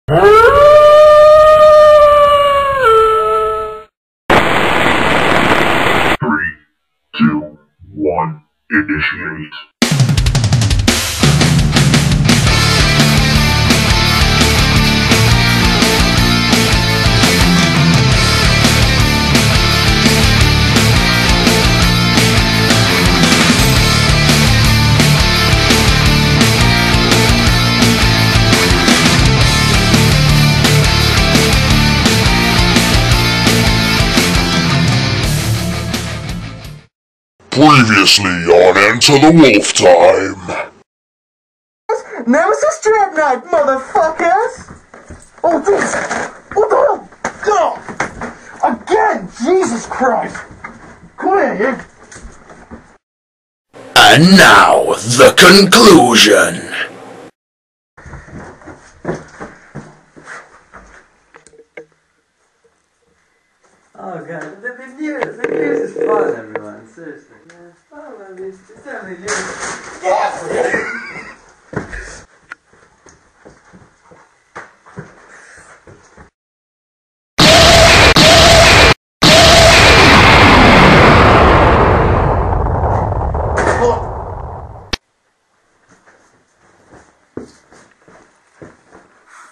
Three, two, one, initiate. Previously on Enter the Wolf Time. Nemesis Dreadnought, motherfuckers! Oh, jeez! What the hell? Oh! Again! Jesus Christ! Come here, you! And now, the conclusion. Oh god, the news is fun, everyone, seriously. Yeah, it's fun, man. It's only news. Yeah!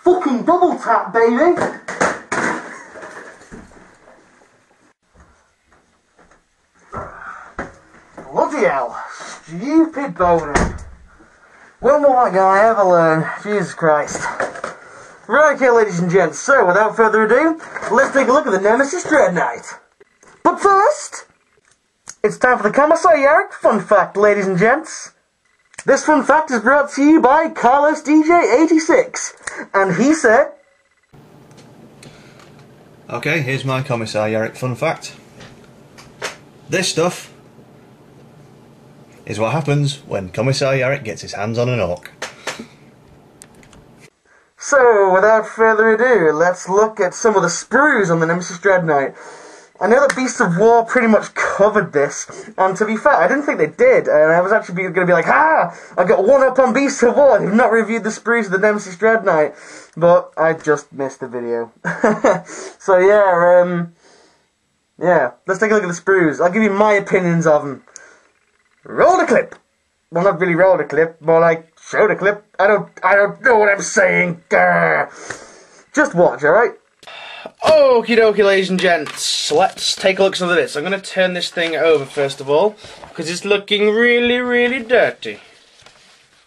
Fucking double tap, baby! Bloody hell, stupid boner. When will that guy ever learn? Jesus Christ. Right, okay, ladies and gents, so without further ado, let's take a look at the Nemesis Dreadnought. But first, it's time for the Commissar Yarrick Fun Fact, ladies and gents. This fun fact is brought to you by Carlos DJ86, and he said... Okay, here's my Commissar Yarrick Fun Fact. This stuff is what happens when Commissar Yarrick gets his hands on an orc. So, without further ado, let's look at some of the sprues on the Nemesis Dreadnought. I know that Beasts of War pretty much covered this, and to be fair, I didn't think they did, and I was actually going to be like, ha! I got one up on Beasts of War, they've not reviewed the sprues of the Nemesis Dreadnought, but I just missed the video. So yeah, let's take a look at the sprues. I'll give you my opinions of them. Roll the clip! Well, not really roll the clip, more like show the clip. I don't know what I'm saying. Grr. Just watch, alright? Okie dokie, ladies and gents, let's take a look at some of this. I'm going to turn this thing over first of all, because it's looking really, really dirty.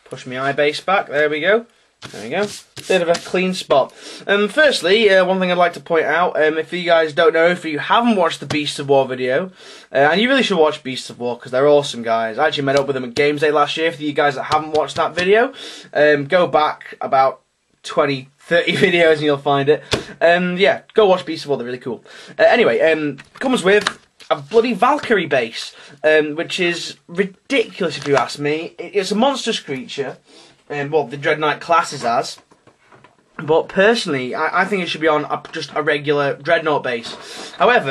Push my eye base back, there we go. There we go. Bit of a clean spot. Firstly, one thing I'd like to point out, if you guys don't know, if you haven't watched the Beasts of War video, and you really should watch Beasts of War, because they're awesome, guys. I actually met up with them at Games Day last year. For you guys that haven't watched that video, go back about 20, 30 videos and you'll find it. Yeah, go watch Beasts of War, they're really cool. Anyway, comes with a bloody Valkyrie base, which is ridiculous if you ask me. It's a monstrous creature, well, the Dreadnought class is as, but personally, I think it should be on just a regular Dreadnought base. However,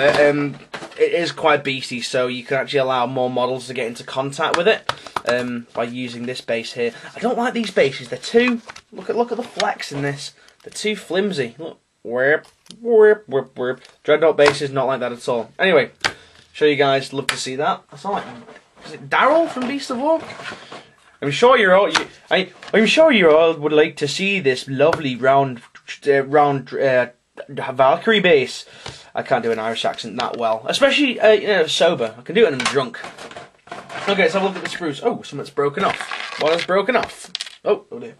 it is quite beasty, so you can actually allow more models to get into contact with it by using this base here. I don't like these bases, they're too, look at the flex in this. They're too flimsy. Look, whip, whip, whip, whip. Dreadnought base is not like that at all. Anyway, show you guys. Love to see that. That's not like, is it Daryl from Beast of War? I'm sure you're all. I'm sure you all would like to see this lovely round Valkyrie base. I can't do an Irish accent that well, especially sober. I can do it when I'm drunk. Okay, let's have a look at the sprues. Oh, something's broken off. What has broken off? Oh dear.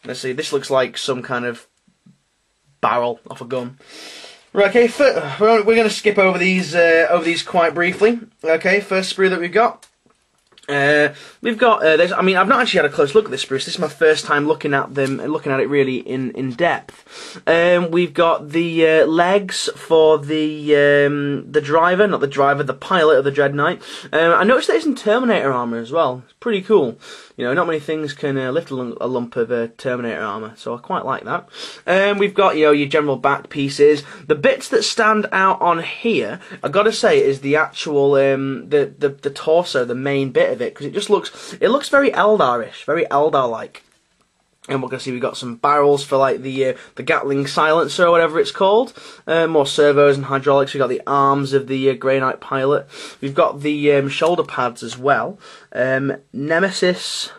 Let's see, this looks like some kind of barrel off a gun. Right, okay, we're going to skip over these quite briefly. Okay, first sprue that we've got. We've got this. I mean, I've not actually had a close look at this sprue. This is my first time looking at them, looking at it really in depth. We've got the legs for the driver, not the driver, the pilot of the Dreadnought. I noticed that it's in Terminator armor as well. It's pretty cool. You know, not many things can lift a lump of Terminator armor, so I quite like that. We've got, you know, your general back pieces. The bits that stand out on here, I've got to say, is the actual the torso, the main bit of it, because it looks very Eldar-ish, very Eldar-like. And we're going to see we've got some barrels for like the Gatling silencer or whatever it's called. More servos and hydraulics. We've got the arms of the Grey Knight pilot. We've got the shoulder pads as well. Nemesis...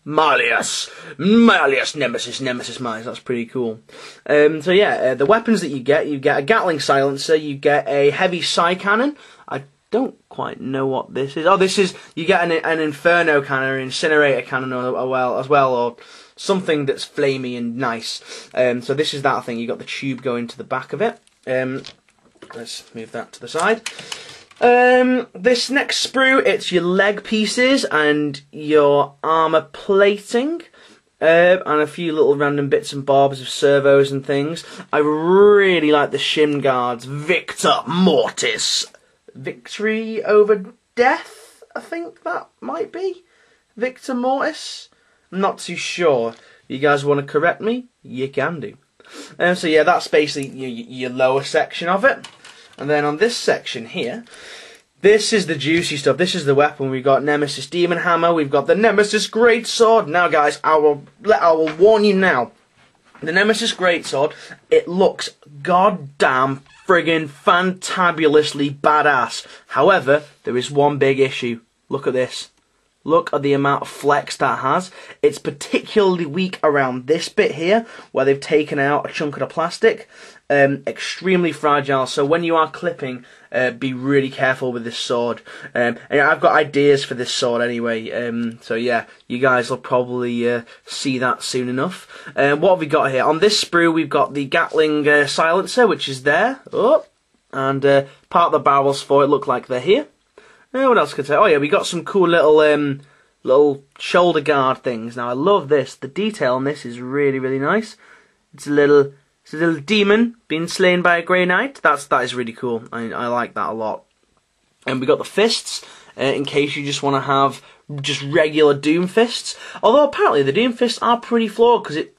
Malleus, Nemesis, Malleus. That's pretty cool. So yeah, the weapons that you get a Gatling silencer, you get a heavy psi cannon. I don't quite know what this is. Oh, this is, you get an Inferno cannon, or an Incinerator cannon as well, or something that's flamey and nice. So this is that thing. You got the tube going to the back of it. Let's move that to the side. This next sprue, it's your leg pieces and your armour plating, and a few little random bits and bobs of servos and things. I really like the shin guards. Victor Mortis. Victory over death, I think that might be. Victor Mortis? I'm not too sure. You guys want to correct me? You can do. So yeah, that's basically your lower section of it. And then on this section here, this is the juicy stuff. This is the weapon. We've got Nemesis Demon Hammer. We've got the Nemesis Greatsword. Now, guys, I will warn you now. The Nemesis Greatsword, it looks goddamn friggin' fantabulously badass. However, there is one big issue. Look at this. Look at the amount of flex that has. It's particularly weak around this bit here, where they've taken out a chunk of the plastic. Extremely fragile, so when you are clipping, be really careful with this sword. And I've got ideas for this sword anyway, so yeah, you guys will probably see that soon enough. What have we got here? On this sprue, we've got the Gatling silencer, which is there. Oh, and part of the barrels for it look like they're here. What else could I say? Oh yeah, we got some cool little shoulder guard things. Now I love this. The detail on this is really, really nice. It's a little demon being slain by a Grey Knight. That is really cool. I like that a lot. And we got the fists, in case you just want to have just regular Doom fists. Although apparently the Doom fists are pretty flawed, because it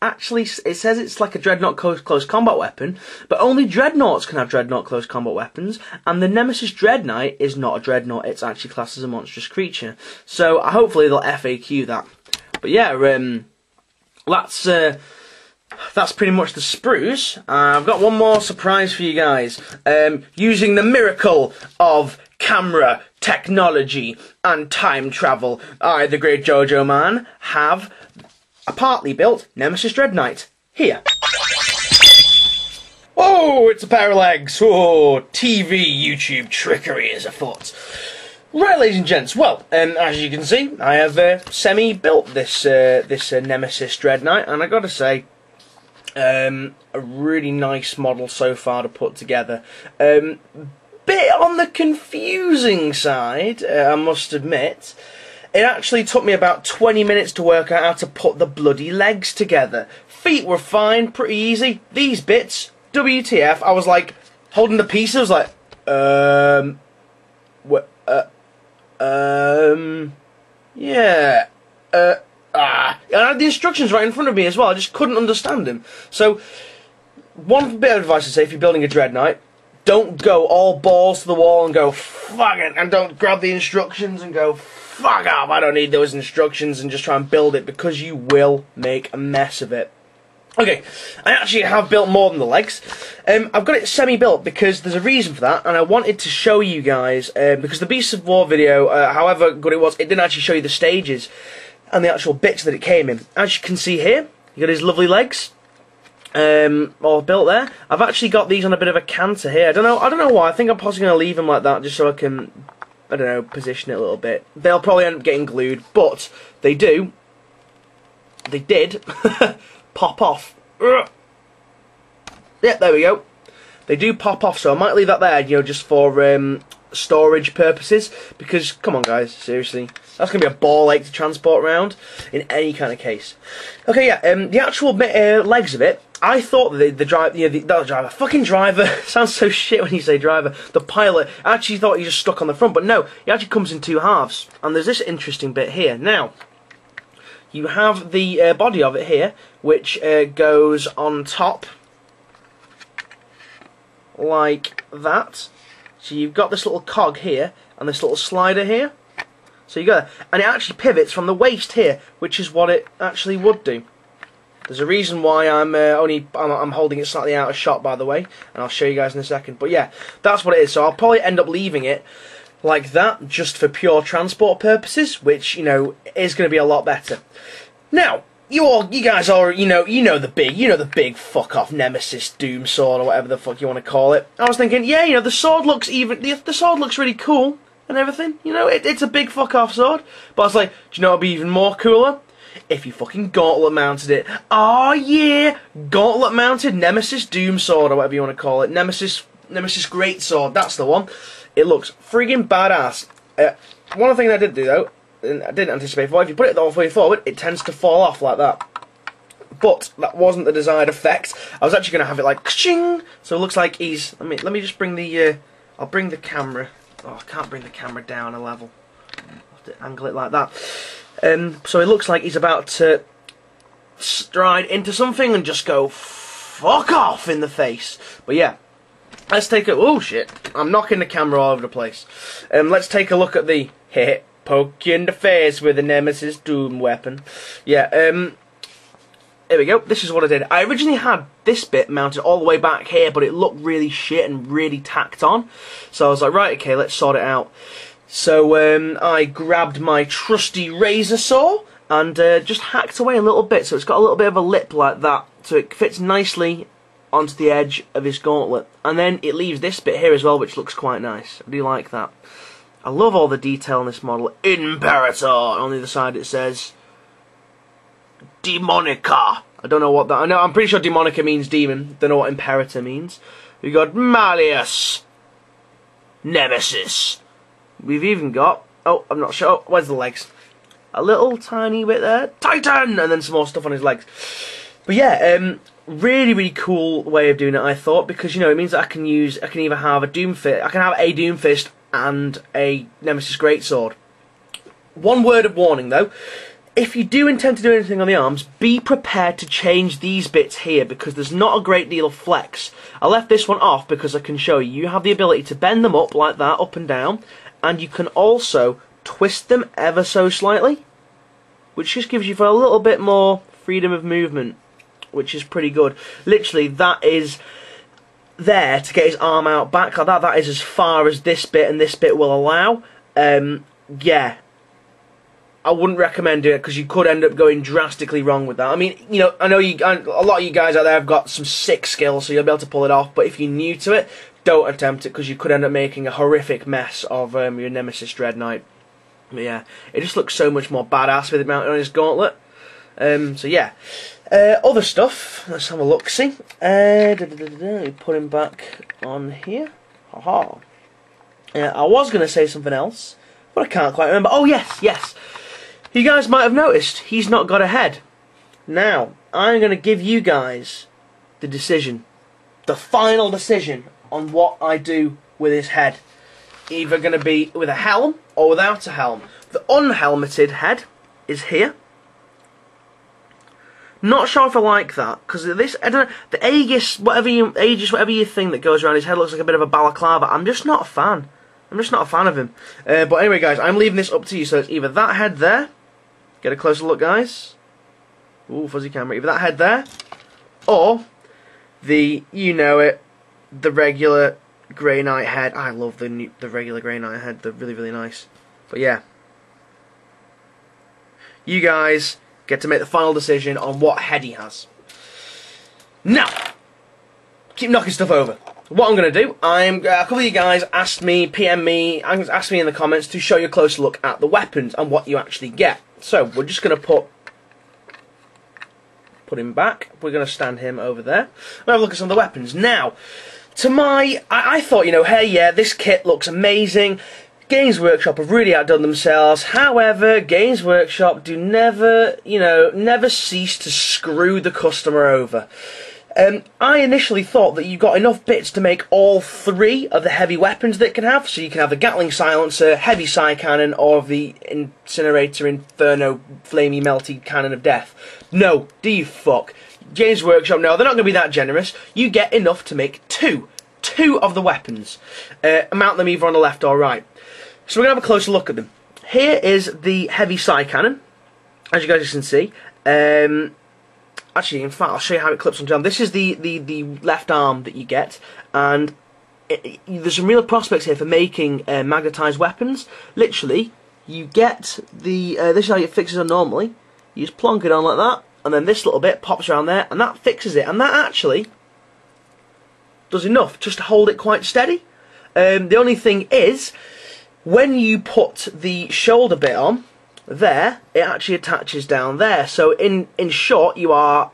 says it's like a Dreadnought close combat weapon, but only Dreadnoughts can have Dreadnought close combat weapons, and the Nemesis Dread Knight is not a Dreadnought, it's actually classed as a monstrous creature. So hopefully they'll FAQ that. But yeah, that's pretty much the sprues. I've got one more surprise for you guys. Using the miracle of camera technology and time travel, I, the Great Jojo Man, have a partly built Nemesis Dread Knight here. Oh, it's a pair of legs. Oh, TV, YouTube trickery is afoot. Right, ladies and gents, well, as you can see, I have semi-built this Nemesis Dread Knight, and I gotta say, a really nice model so far to put together. Bit on the confusing side, I must admit. It actually took me about 20 minutes to work out how to put the bloody legs together. Feet were fine, pretty easy. These bits, WTF, I was like, holding the piece, I was like, yeah, I had the instructions right in front of me as well, I just couldn't understand them. So, one bit of advice to say if you're building a Dread Knight, don't go all balls to the wall and go, fuck it, and don't grab the instructions and go, fuck off, I don't need those instructions, and just try and build it, because you will make a mess of it. Okay, I actually have built more than the legs. I've got it semi-built because there's a reason for that, and I wanted to show you guys, because the Beasts of War video, however good it was, it didn't actually show you the stages and the actual bits that it came in. As you can see here, you got his lovely legs. All built there. I've actually got these on a bit of a canter here. I don't know why. I think I'm possibly going to leave them like that just so I can, I don't know, position it a little bit. They'll probably end up getting glued, but they did pop off. Yep, there we go. They do pop off, so I might leave that there, you know, just for storage purposes, because, come on guys, seriously, that's going to be a ball ache to transport around in any kind of case. Okay, yeah, the actual legs of it, I thought that the fucking driver, sounds so shit when you say driver, the pilot, I actually thought he just stuck on the front, but no, he actually comes in two halves, and there's this interesting bit here. Now, you have the body of it here, which goes on top, like that. So you've got this little cog here, and this little slider here. So you go there, and it actually pivots from the waist here, which is what it actually would do. There's a reason why I'm holding it slightly out of shot, by the way, and I'll show you guys in a second. But yeah, that's what it is. So I'll probably end up leaving it like that, just for pure transport purposes, which, you know, is going to be a lot better. Now, you guys are, you know the big fuck off Nemesis Doom sword or whatever the fuck you want to call it. I was thinking, yeah, you know, the sword looks the sword looks really cool and everything. You know, it's a big fuck off sword. But I was like, do you know what'd be even more cooler? If you fucking gauntlet mounted it. Oh yeah, gauntlet mounted Nemesis Doom sword or whatever you want to call it. Nemesis Greatsword. That's the one. It looks friggin' badass. One thing I did do though, and I didn't anticipate before, if you put it all the way forward, it tends to fall off like that. But that wasn't the desired effect. I was actually going to have it like ka-ching, so it looks like he's. Let me just bring the. I'll bring the camera. Oh, I can't bring the camera down a level. I'll have to angle it like that. So it looks like he's about to stride into something and just go fuck off in the face. But yeah, let's take a. Oh shit! I'm knocking the camera all over the place. Let's take a look at the hit. Poke you in the face with a Nemesis Doom weapon. Yeah, here we go. This is what I did. I originally had this bit mounted all the way back here, but it looked really shit and really tacked on. So I was like, right, okay, let's sort it out. So I grabbed my trusty razor saw and just hacked away a little bit. So it's got a little bit of a lip like that. So it fits nicely onto the edge of his gauntlet. And then it leaves this bit here as well, which looks quite nice. I do like that. I love all the detail in this model. Imperator! On the other side it says Demonica. I don't know what that. I know. I'm pretty sure Demonica means demon. Don't know what Imperator means. We got Malleus, Nemesis. We've even got. Oh, I'm not sure. Oh, where's the legs? A little tiny bit there. Titan, and then some more stuff on his legs. But yeah, really, really cool way of doing it. I thought, because you know it means that I can either have a Doom Fist. I can have a Doom Fist and a Nemesis Greatsword. One word of warning though, if you do intend to do anything on the arms, be prepared to change these bits here, because there's not a great deal of flex. I left this one off because I can show you have the ability to bend them up like that, up and down, and you can also twist them ever so slightly, which just gives you for a little bit more freedom of movement, which is pretty good. Literally, that is there to get his arm out back like that. That is as far as this bit and this bit will allow. Yeah, I wouldn't recommend doing it because you could end up going drastically wrong with that. I mean, you know, I know a lot of you guys out there have got some sick skills, so you'll be able to pull it off. But if you're new to it, don't attempt it because you could end up making a horrific mess of your Nemesis Dread Knight. But yeah, it just looks so much more badass with it mounted on his gauntlet. So yeah. Other stuff, let's have a look, see. Put him back on here. Haha. I was going to say something else, but I can't quite remember. Oh, yes. You guys might have noticed, he's not got a head. Now, I'm going to give you guys the decision. The final decision on what I do with his head. Either going to be with a helm or without a helm. The unhelmeted head is here. Not sure if I like that, because this, I don't know, the Aegis, whatever you think that goes around his head looks like a bit of a balaclava. I'm just not a fan. I'm just not a fan of him. But anyway, guys, I'm leaving this up to you. So it's either that head there. Get a closer look, guys. Ooh, fuzzy camera. Either that head there, or the, you know it, the regular Grey Knight head. I love the regular Grey Knight head. They're really, really nice. But yeah, you guys get to make the final decision on what head he has. Now, keep knocking stuff over. What I'm going to do, a couple of you guys asked me, PM me, asked me in the comments to show you a closer look at the weapons and what you actually get. So, we're just going to put him back. We're going to stand him over there. We'll have a look at some of the weapons. Now, I thought, you know, hey, yeah, this kit looks amazing. Games Workshop have really outdone themselves. However, Games Workshop do never cease to screw the customer over. I initially thought that you got enough bits to make all three of the heavy weapons that it can have. So you can have the Gatling Silencer, Heavy Psy Cannon, or the Incinerator Inferno Flamey Melty Cannon of Death. No, do you fuck. Games Workshop, no, they're not going to be that generous. You get enough to make two of the weapons. Mount them either on the left or right. So we're going to have a closer look at them. here is the heavy side cannon, as you guys can see. Actually, in fact, I'll show you how it clips onto the arm. This is the left arm that you get, and there's some real prospects here for making magnetised weapons. Literally, you get the this is how it fixes on normally. You just plonk it on like that, and then this little bit pops around there, and that fixes it. And that actually does enough just to hold it quite steady. The only thing is, when you put the shoulder bit on there, it actually attaches down there. So in short, you are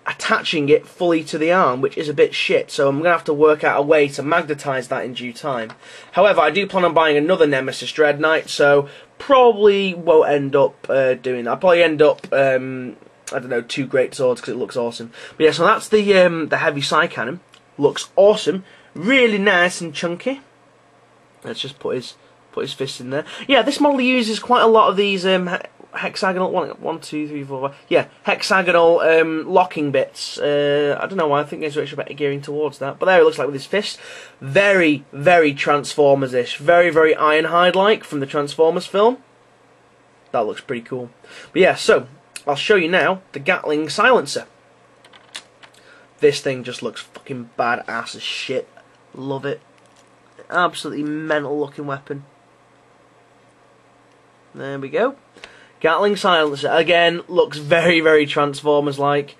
attaching it fully to the arm, which is a bit shit. So I'm going to have to work out a way to magnetise that in due time. However, I do plan on buying another Nemesis Dread Knight, so probably won't end up doing that. I'll probably end up, I don't know, 2 great swords because it looks awesome. But yeah, so that's the heavy side cannon. Looks awesome, really nice and chunky. Let's just put his fist in there. Yeah, this model uses quite a lot of these hexagonal hexagonal locking bits. I don't know why. I think there's actually better gearing towards that. But there it looks like with his fist. Very, very Transformers-ish. Very, very Ironhide-like from the Transformers film. That looks pretty cool. But yeah, so I'll show you now the Gatling silencer. This thing just looks fucking badass as shit. Love it. Absolutely mental looking weapon. There we go. Gatling silencer. Again, looks very, very Transformers-like.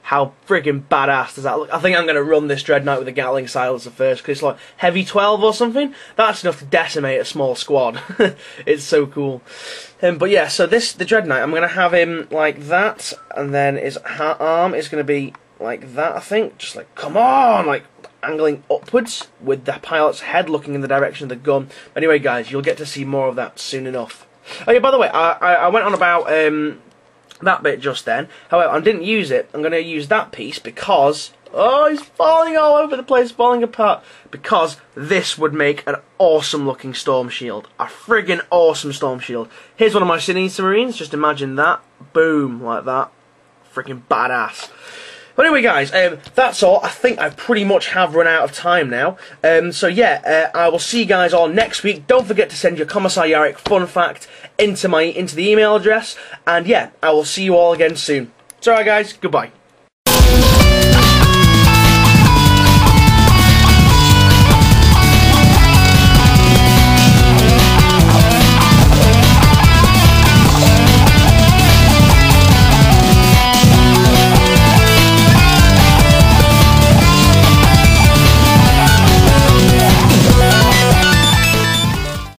How friggin' badass does that look? I think I'm going to run this Dread Knight with a Gatling silencer first, because it's like heavy 12 or something. That's enough to decimate a small squad. It's so cool. But yeah, so the Dread Knight, I'm going to have him like that, and then his arm is going to be like that, I think. Just like, come on! Like, angling upwards, with the pilot's head looking in the direction of the gun. Anyway, guys, you'll get to see more of that soon enough. Oh yeah, by the way, I went on about that bit just then. However, I didn't use it. I'm going to use that piece because... Oh, he's falling all over the place, falling apart. Because this would make an awesome looking storm shield. A friggin' awesome storm shield. Here's one of my Sinise Marines. Just imagine that. Boom, like that. Friggin' badass. But anyway, guys, that's all. I think I pretty much have run out of time now. So yeah, I will see you guys all next week. Don't forget to send your Commissar Yarrick fun fact into the email address. And yeah, I will see you all again soon. So, alright, guys, goodbye.